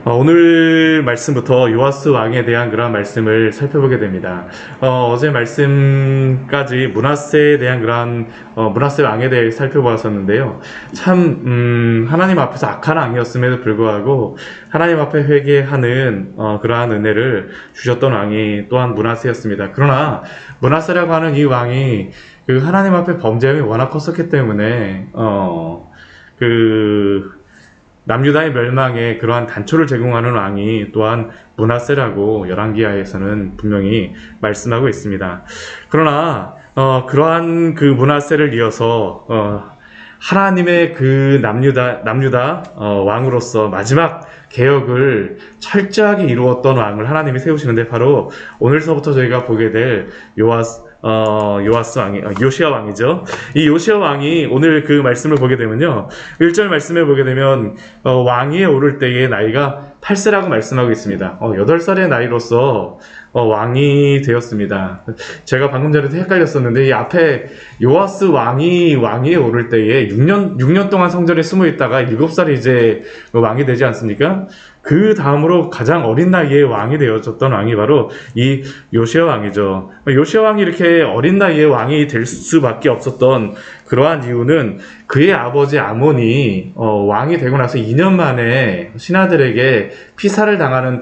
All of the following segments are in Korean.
오늘 말씀부터 요아스 왕에 대한 그러한 말씀을 살펴보게 됩니다. 어제 말씀까지 므낫세에 대한 그러한 므낫세 왕에 대해 살펴보았었는데요. 참 하나님 앞에서 악한 왕이었음에도 불구하고 하나님 앞에 회개하는 그러한 은혜를 주셨던 왕이 또한 므낫세였습니다. 그러나 므낫세라고 하는 이 왕이 그 하나님 앞에 범죄함이 워낙 컸었기 때문에 남유다의 멸망에 그러한 단초를 제공하는 왕이 또한 므낫세라고 열왕기하에서는 분명히 말씀하고 있습니다. 그러나 그러한 그 므낫세를 이어서 하나님의 그 남유다 왕으로서 마지막 개혁을 철저하게 이루었던 왕을 하나님이 세우시는데, 바로 오늘서부터 저희가 보게 될 요시야 왕이죠. 이 요시야 왕이 오늘 그 말씀을 보게 되면요, 1절 말씀에 보게 되면 왕위에 오를 때의 나이가 8세라고 말씀하고 있습니다. 8살의 나이로서 왕이 되었습니다. 제가 방금 전에도 헷갈렸었는데, 이 앞에 요아스 왕위에 오를 때에 6년 동안 성전에 숨어 있다가 7살이 이제 왕이 되지 않습니까? 그 다음으로 가장 어린 나이에 왕이 되어졌던 왕이 바로 이 요시야 왕이죠. 요시야 왕이 이렇게 어린 나이에 왕이 될 수밖에 없었던 그러한 이유는 그의 아버지 아몬이 왕이 되고 나서 2년 만에 신하들에게 피살을 당하는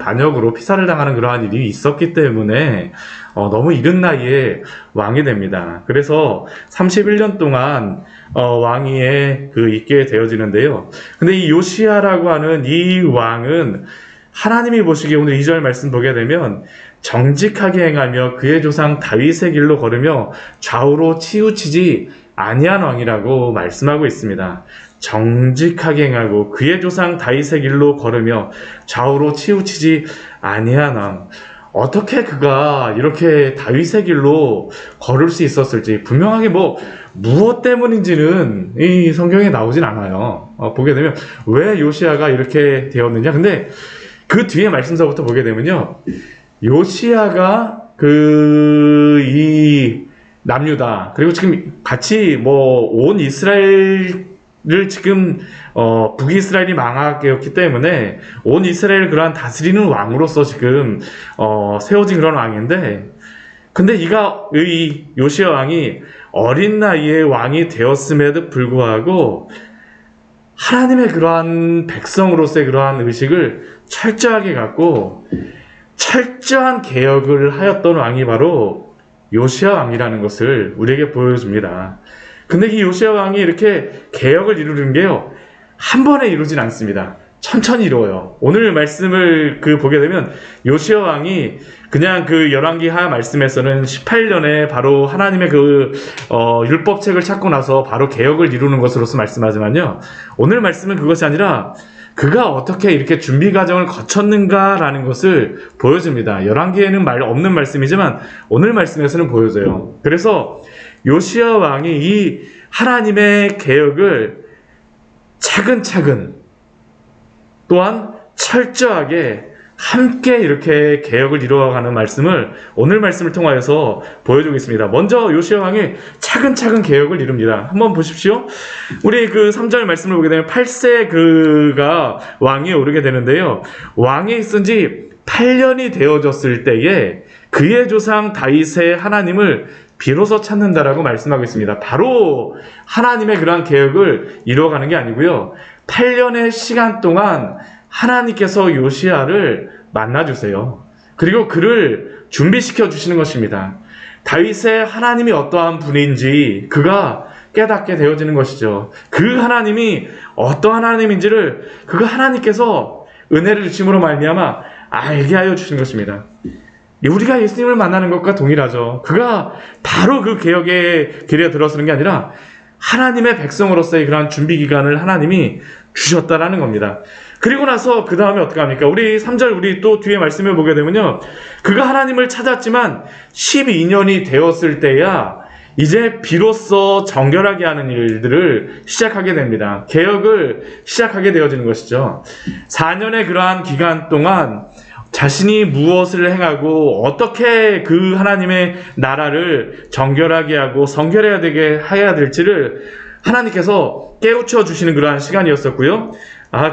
그러한 일이 있었기 때문에 너무 이른 나이에 왕이 됩니다. 그래서 31년 동안 왕위에 있게 되어지는데요. 근데 이 요시야라고 하는 이 왕은 하나님이 보시기에 오늘 2절 말씀 보게 되면 정직하게 행하며 그의 조상 다윗의 길로 걸으며 좌우로 치우치지 아니한 왕이라고 말씀하고 있습니다. 정직하게 행하고 그의 조상 다윗의 길로 걸으며 좌우로 치우치지 아니한 왕. 어떻게 그가 이렇게 다윗의 길로 걸을 수 있었을지, 분명하게 무엇 때문인지는 이 성경에 나오진 않아요. 보게 되면 왜 요시야가 이렇게 되었느냐. 근데 그 뒤에 말씀서부터 보게 되면요, 요시야가 이 남유다, 그리고 지금 같이 온 이스라엘을 지금 북이스라엘이 망하였기 때문에 온 이스라엘을 그러한 다스리는 왕으로서 지금 세워진 그런 왕인데, 근데 이 요시야 왕이 어린 나이에 왕이 되었음에도 불구하고 하나님의 그러한 백성으로서의 그러한 의식을 철저하게 갖고 철저한 개혁을 하였던 왕이 바로 요시야 왕이라는 것을 우리에게 보여줍니다. 근데 이 요시야 왕이 이렇게 개혁을 이루는 게요, 한 번에 이루진 않습니다. 천천히 이루어요. 오늘 말씀을 보게 되면 요시야 왕이 그냥 열왕기하 말씀에서는 18년에 바로 하나님의 율법책을 찾고 나서 바로 개혁을 이루는 것으로서 말씀하지만요, 오늘 말씀은 그것이 아니라 그가 어떻게 이렇게 준비 과정을 거쳤는가라는 것을 보여줍니다. 열왕기에는 없는 말씀이지만 오늘 말씀에서는 보여져요. 그래서 요시야 왕이 이 하나님의 개혁을 차근차근 또한 철저하게 함께 이렇게 개혁을 이루어가는 말씀을 오늘 말씀을 통하여서 보여주고 있습니다. 먼저 요시야 왕이 차근차근 개혁을 이룹니다. 한번 보십시오. 우리 3절 말씀을 보게 되면 8세 그가 왕위에 오르게 되는데요, 왕에 있은 지 8년이 되어졌을 때에 그의 조상 다윗의 하나님을 비로소 찾는다라고 말씀하고 있습니다. 바로 하나님의 그러한 개혁을 이루어가는 게 아니고요, 8년의 시간 동안 하나님께서 요시야를 만나주세요. 그리고 그를 준비시켜 주시는 것입니다. 다윗의 하나님이 어떠한 분인지 그가 깨닫게 되어지는 것이죠. 그 하나님이 어떠한 하나님인지를 그가 하나님께서 은혜를 주심으로 말미암아 알게 하여 주신 것입니다. 우리가 예수님을 만나는 것과 동일하죠. 그가 바로 그 개혁의 길에 들어서는 게 아니라 하나님의 백성으로서의 그러한 준비 기간을 하나님이 주셨다라는 겁니다. 그리고 나서 그 다음에 어떻게 합니까? 우리 3절 우리 또 뒤에 말씀을 보게 되면요, 그가 하나님을 찾았지만 12년이 되었을 때야 이제 비로소 정결하게 하는 일들을 시작하게 됩니다. 개혁을 시작하게 되어지는 것이죠. 4년의 그러한 기간 동안 자신이 무엇을 행하고 어떻게 그 하나님의 나라를 정결하게 하고 성결해야 되게 해야 될지를 하나님께서 깨우쳐 주시는 그러한 시간이었었고요.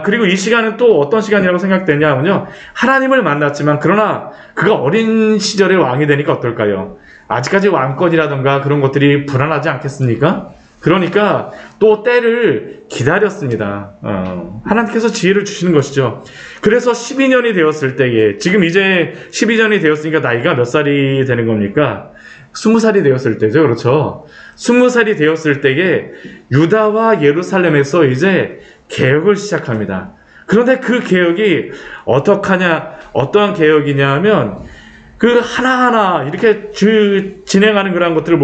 그리고 이 시간은 또 어떤 시간이라고 생각되냐 하면요. 하나님을 만났지만 그러나 그가 어린 시절에 왕이 되니까 어떨까요? 아직까지 왕권이라던가 그런 것들이 불안하지 않겠습니까? 그러니까 또 때를 기다렸습니다. 하나님께서 지혜를 주시는 것이죠. 그래서 12년이 되었을 때에, 지금 이제 12년이 되었으니까 나이가 몇 살이 되는 겁니까? 20살이 되었을 때죠. 그렇죠. 20살이 되었을 때에 유다와 예루살렘에서 이제 개혁을 시작합니다. 그런데 그 개혁이 어떠한 개혁이냐 하면 그 하나하나 이렇게 진행하는 그런 것들을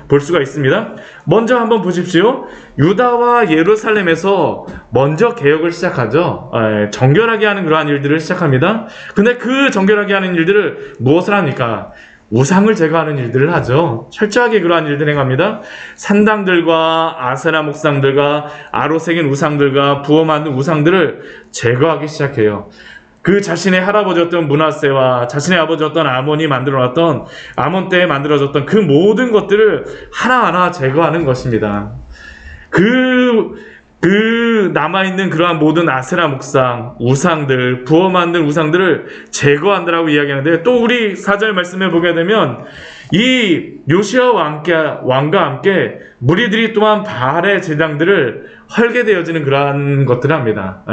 볼 수가 있습니다. 먼저 한번 보십시오. 유다와 예루살렘에서 먼저 개혁을 시작하죠. 정결하게 하는 그러한 일들을 시작합니다. 근데 그 정결하게 하는 일들을 무엇을 합니까? 우상을 제거하는 일들을 하죠. 철저하게 그러한 일들을 행합니다. 산당들과 아세라 목상들과 아로 새긴 우상들과 부어 만든 우상들을 제거하기 시작해요. 그 자신의 할아버지였던 므낫세와 자신의 아버지였던 아몬이 만들어놨던, 아몬 때에 만들어졌던 그 모든 것들을 하나하나 제거하는 것입니다. 남아있는 그러한 모든 아세라 목상, 우상들, 부어 만든 우상들을 제거한다라고 이야기하는데, 또 우리 4절 말씀에 보게 되면 이 요시야 왕과 함께 무리들이 또한 바알의 제장들을 헐게 되어지는 그러한 것들을 합니다.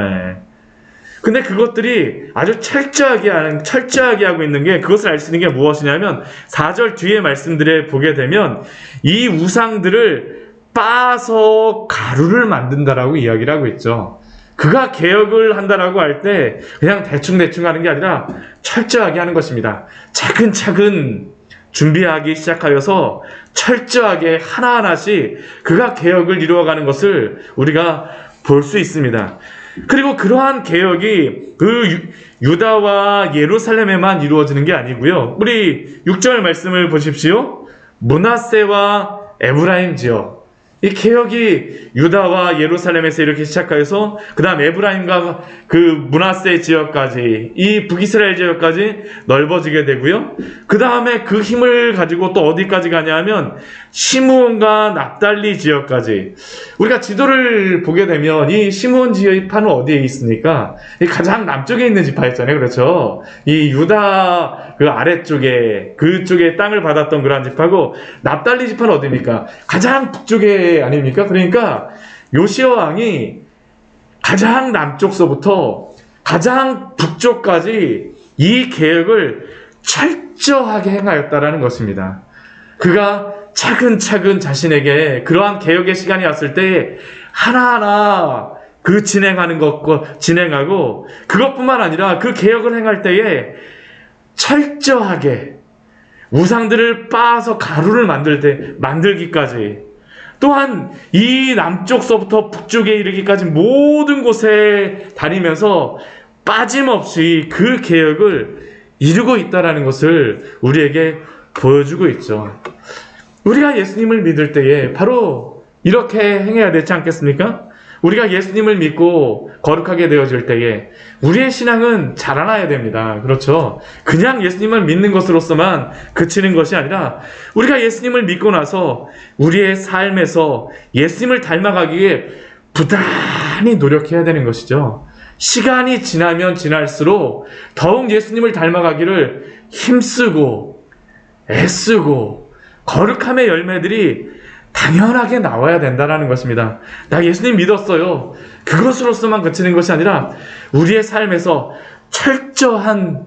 근데 그것들이 아주 철저하게 하고 있는 게, 그것을 알 수 있는 게 무엇이냐면 4절 뒤에 말씀들에 보게 되면 이 우상들을 빻아서 가루를 만든다라고 이야기를 하고 있죠. 그가 개혁을 한다라고 할 때 그냥 대충 하는 게 아니라 철저하게 하는 것입니다. 차근차근 준비하기 시작하여서 철저하게 하나하나씩 그가 개혁을 이루어가는 것을 우리가 볼 수 있습니다. 그리고 그러한 개혁이 그 유다와 예루살렘에만 이루어지는 게 아니고요. 우리 6절 말씀을 보십시오. 므낫세와 에브라임 지역, 이 개혁이 유다와 예루살렘에서 이렇게 시작하여서 그 다음 에브라임과 그 므낫세 지역까지, 이 북이스라엘 지역까지 넓어지게 되고요. 그 다음에 그 힘을 가지고 또 어디까지 가냐 하면 시므온과 납달리 지역까지. 우리가 지도를 보게 되면 이 시므온 지파는 어디에 있습니까? 이 가장 남쪽에 있는 지파였잖아요. 그렇죠? 이 유다 그 아래쪽에, 그쪽에 땅을 받았던 그러한 지파고, 납달리 지파는 어디입니까? 가장 북쪽에 아닙니까? 그러니까 요시야 왕이 가장 남쪽서부터 가장 북쪽까지 이 계획을 철저하게 행하였다라는 것입니다. 그가 차근차근 자신에게 그러한 개혁의 시간이 왔을 때 하나하나 그 진행하고, 그것뿐만 아니라 그 개혁을 행할 때에 철저하게 우상들을 빻아서 가루를 만들기까지, 또한 이 남쪽서부터 북쪽에 이르기까지 모든 곳에 다니면서 빠짐없이 그 개혁을 이루고 있다는 것을 우리에게 보여주고 있죠. 우리가 예수님을 믿을 때에 바로 이렇게 행해야 되지 않겠습니까? 우리가 예수님을 믿고 거룩하게 되어질 때에 우리의 신앙은 자라나야 됩니다. 그렇죠? 그냥 예수님을 믿는 것으로서만 그치는 것이 아니라 우리가 예수님을 믿고 나서 우리의 삶에서 예수님을 닮아가기에 부단히 노력해야 되는 것이죠. 시간이 지나면 지날수록 더욱 예수님을 닮아가기를 힘쓰고 애쓰고 거룩함의 열매들이 당연하게 나와야 된다는 것입니다. 나 예수님 믿었어요. 그것으로서만 그치는 것이 아니라 우리의 삶에서 철저한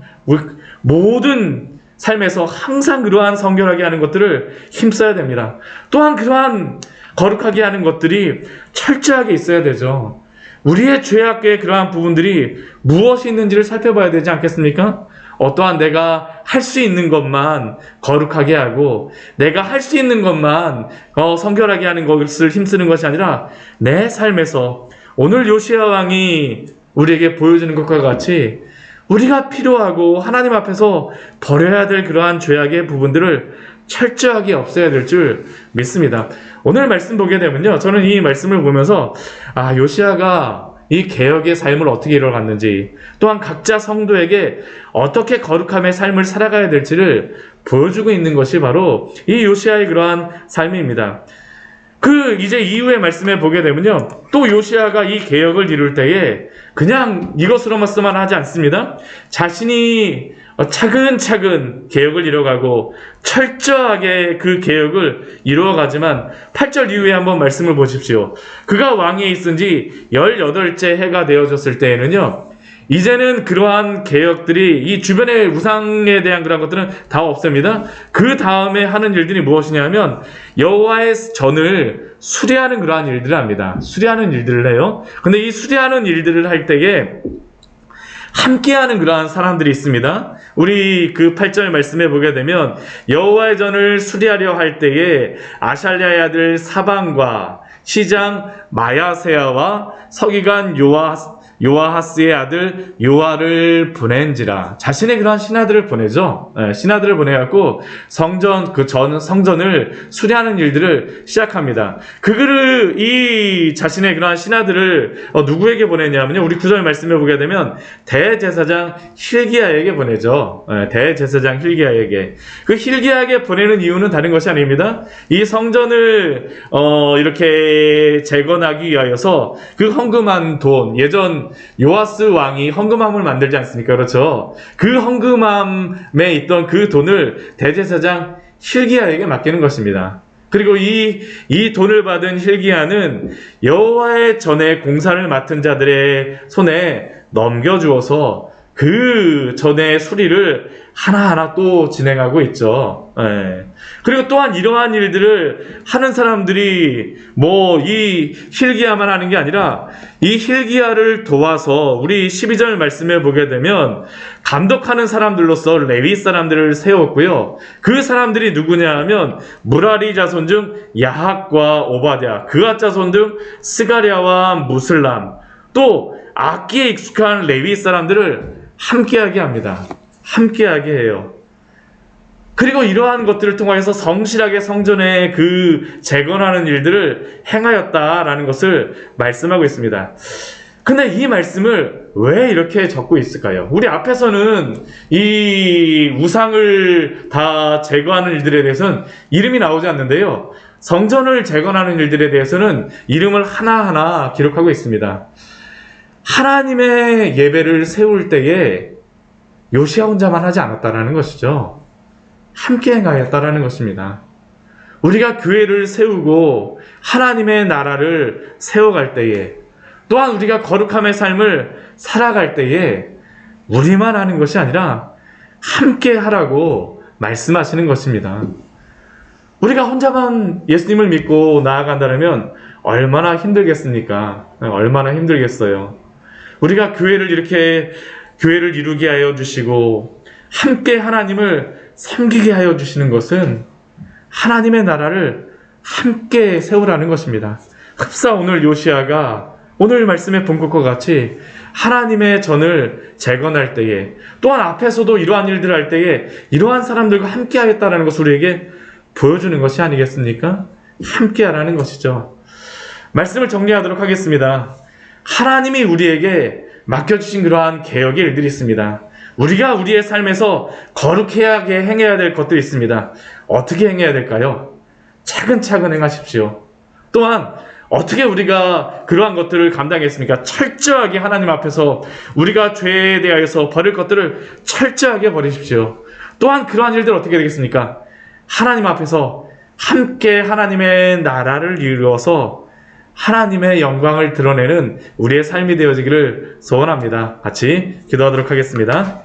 모든 삶에서 항상 그러한 성결하게 하는 것들을 힘써야 됩니다. 또한 그러한 거룩하게 하는 것들이 철저하게 있어야 되죠. 우리의 죄악의 그러한 부분들이 무엇이 있는지를 살펴봐야 되지 않겠습니까? 어떠한 내가 할 수 있는 것만 거룩하게 하고 내가 할 수 있는 것만 성결하게 하는 것을 힘쓰는 것이 아니라 내 삶에서 오늘 요시야 왕이 우리에게 보여주는 것과 같이 우리가 필요하고 하나님 앞에서 버려야 될 그러한 죄악의 부분들을 철저하게 없애야 될 줄 믿습니다. 오늘 말씀 보게 되면요, 저는 이 말씀을 보면서 요시야가 이 개혁의 삶을 어떻게 이뤄갔는지, 또한 각자 성도에게 어떻게 거룩함의 삶을 살아가야 될지를 보여주고 있는 것이 바로 이 요시야의 그러한 삶입니다. 이제 이후의 말씀에 보게 되면요. 또 요시아가 이 개혁을 이룰 때에 그냥 이것으로만 하지 않습니다. 자신이 차근차근 개혁을 이뤄가고 철저하게 그 개혁을 이루어가지만 8절 이후에 한번 말씀을 보십시오. 그가 왕위에 있은 지 18째 해가 되어졌을 때에는요. 이제는 그러한 개혁들이 이 주변의 우상에 대한 그런 것들은 다 없습니다. 그 다음에 하는 일들이 무엇이냐면 여호와의 전을 수리하는 그러한 일들을 합니다. 수리하는 일들을 해요. 근데 이 수리하는 일들을 할 때에 함께하는 그러한 사람들이 있습니다. 우리 그 8절 말씀에 보게 되면 여호와의 전을 수리하려 할 때에 아샬랴의 아들 사방과 시장 마야세야와 서기관 요아하스의 아들 요아를 보낸지라. 자신의 그러한 신하들을 보내죠. 신하들을 보내갖고 성전을 수리하는 일들을 시작합니다. 이 자신의 그러한 신하들을 누구에게 보내냐면요. 우리 9절 말씀에 보게 되면 대제사장 힐기야에게 보내죠. 대제사장 힐기야에게. 그 힐기야에게 보내는 이유는 다른 것이 아닙니다. 이 성전을 이렇게 재건하기 위하여서 그 헌금한 돈, 예전 요아스 왕이 헌금함을 만들지 않습니까? 그렇죠. 그 헌금함에 있던 그 돈을 대제사장 힐기야에게 맡기는 것입니다. 그리고 이 돈을 받은 힐기야는 여호와의 전에 공사를 맡은 자들의 손에 넘겨주어서 그 전의 수리를 하나하나 또 진행하고 있죠. 그리고 또한 이러한 일들을 하는 사람들이 이 힐기야만 하는 게 아니라 이 힐기야를 도와서 우리 12절 말씀에 보게 되면 감독하는 사람들로서 레위 사람들을 세웠고요. 그 사람들이 누구냐 하면 무라리 자손 중 야학과 오바댜, 그앗 자손 중 스가랴와 무슬람, 또 악기에 익숙한 레위 사람들을 함께하게 합니다. 함께하게 해요. 그리고 이러한 것들을 통해서 성실하게 성전에 그 재건하는 일들을 행하였다라는 것을 말씀하고 있습니다. 근데 이 말씀을 왜 이렇게 적고 있을까요? 우리 앞에서는 이 우상을 다 제거하는 일들에 대해서는 이름이 나오지 않는데요. 성전을 재건하는 일들에 대해서는 이름을 하나하나 기록하고 있습니다. 하나님의 예배를 세울 때에 요시야 혼자만 하지 않았다라는 것이죠. 함께 행하였다라는 것입니다. 우리가 교회를 세우고 하나님의 나라를 세워갈 때에, 또한 우리가 거룩함의 삶을 살아갈 때에 우리만 하는 것이 아니라 함께 하라고 말씀하시는 것입니다. 우리가 혼자만 예수님을 믿고 나아간다면 얼마나 힘들겠습니까? 얼마나 힘들겠어요. 우리가 교회를 이루게 하여 주시고 함께 하나님을 섬기게 하여 주시는 것은 하나님의 나라를 함께 세우라는 것입니다. 흡사 오늘 요시야가 오늘 말씀에 본 것과 같이 하나님의 전을 재건할 때에, 또한 앞에서도 이러한 일들을 할 때에 이러한 사람들과 함께 하겠다는 것을 우리에게 보여주는 것이 아니겠습니까? 함께 하라는 것이죠. 말씀을 정리하도록 하겠습니다. 하나님이 우리에게 맡겨주신 그러한 개혁의 일들이 있습니다. 우리가 우리의 삶에서 거룩하게 행해야 될 것들이 있습니다. 어떻게 행해야 될까요? 차근차근 행하십시오. 또한 어떻게 우리가 그러한 것들을 감당했습니까? 철저하게 하나님 앞에서 우리가 죄에 대하여서 버릴 것들을 철저하게 버리십시오. 또한 그러한 일들 어떻게 되겠습니까? 하나님 앞에서 함께 하나님의 나라를 이루어서 하나님의 영광을 드러내는 우리의 삶이 되어지기를 소원합니다. 같이 기도하도록 하겠습니다.